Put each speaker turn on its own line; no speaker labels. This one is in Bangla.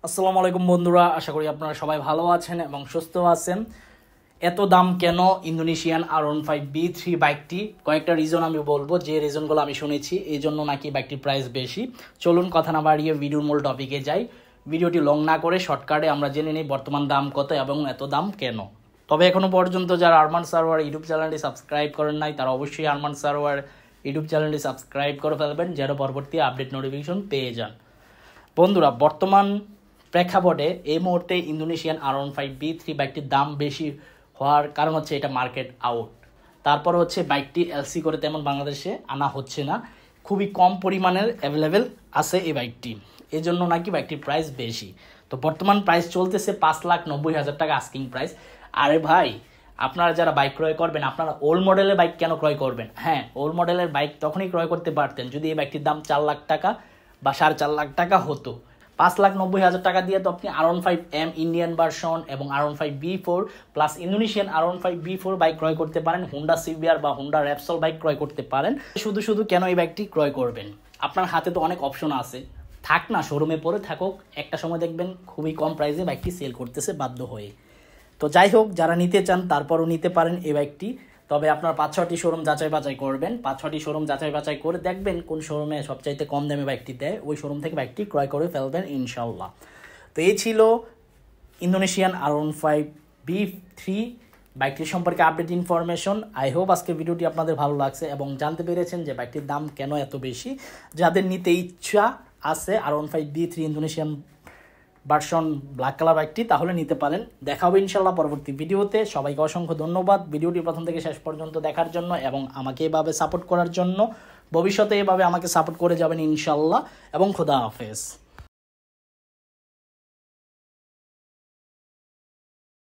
আসসালামু আলাইকুম বন্ধুরা, আশা করি আপনারা সবাই ভালো আছেন এবং সুস্থ আছেন। এত দাম কেন ইন্দোনেশিয়ান R15B3 বাইকটি? কয়েকটা রিজন আমি বলবো, যে রিজনগুলো আমি শুনেছি এই জন্য নাকি বাইকটির প্রাইস বেশি। চলুন কথা না বাড়িয়ে ভিডিওর মূল টপিকে যাই। ভিডিওটি লং না করে শর্টকাটে আমরা জেনে নিই বর্তমান দাম কত এবং এত দাম কেন। তবে এখনও পর্যন্ত যারা আরমান সারোয়ার ইউটিউব চ্যানেলটি সাবস্ক্রাইব করেন নাই তারা অবশ্যই আরমান সারোয়ার ইউটিউব চ্যানেলটি সাবস্ক্রাইব করে ফেলবেন, যেন পরবর্তী আপডেট নোটিফিকেশন পেয়ে যান। বন্ধুরা, বর্তমান প্রেক্ষাপটে এই মুহূর্তে ইন্দোনেশিয়ান R15B3 বাইকটির দাম বেশি হওয়ার কারণ হচ্ছে এটা মার্কেট আউট। তারপর হচ্ছে বাইকটি এলসি করে তেমন বাংলাদেশে আনা হচ্ছে না, খুবই কম পরিমাণের অ্যাভেলেবেল আছে এই বাইকটি, এই জন্য নাকি বাইকটির প্রাইস বেশি। তো বর্তমান প্রাইস চলতেছে 5,90,000 টাকা আস্কিং প্রাইস। আরে ভাই, আপনারা যারা বাইক ক্রয় করবেন আপনারা ওল্ড মডেলের বাইক কেন ক্রয় করবেন? হ্যাঁ, ওল্ড মডেলের বাইক তখনই ক্রয় করতে পারতেন যদি এই বাইকটির দাম 4 লাখ টাকা বা 4.5 লাখ টাকা হতো। 5,90,000 টাকা দিয়ে তো আপনি R15M ইন্ডিয়ান ভার্সন এবং R15B4 plus Indonesian R15B4 bike ক্রয় করতে পারেন, হুন্ডা সিভিআর বা হুন্ডা র্যাপসল বাইক ক্রয় করতে পারেন। শুধু শুধু কেন এই বাইকটি ক্রয় করবেন? আপনার হাতে তো অনেক অপশন আছে, থাক না, শোরুমে পরে থাকুক, একটা সময় দেখবেন খুবই কম প্রাইসে বাইকটি সেল করতেছে বাধ্য হয়ে। তো যাই হোক, যারা নিতে চান তারপরও নিতে পারেন এই বাইকটি। তবে আপনার 5-6টি শোরুম যাচাই বাছাই করবেন, 5-6টি শোরুম যাচাই বাছাই করে দেখবেন কোন শোরুমে সবচাইতে কম দামে বাইকটি দেয়, ওই শোরুম থেকে বাইকটি ক্রয় করে ফেলবেন ইনশাল্লাহ। তো এই ছিল ইন্দোনেশিয়ান R15B3 বাইকটির সম্পর্কে আপডেট ইনফরমেশন। আই হোপ আজকের ভিডিওটি আপনাদের ভালো লাগছে এবং জানতে পেরেছেন যে বাইকটির দাম কেন এত বেশি। যাদের নিতে ইচ্ছা আছে R15B3 Indonesian version black colour বাইকটি, তাহলে নিতে পারেন। দেখা হবে ইনশাল্লাহ পরবর্তী ভিডিওতে। সবাইকে অসংখ্য ধন্যবাদ ভিডিওটি প্রথম থেকে শেষ পর্যন্ত দেখার জন্য এবং আমাকে এভাবে সাপোর্ট করার জন্য। ভবিষ্যতে এভাবে আমাকে সাপোর্ট করে যাবেন ইনশাল্লাহ এবং খোদা হাফেজ।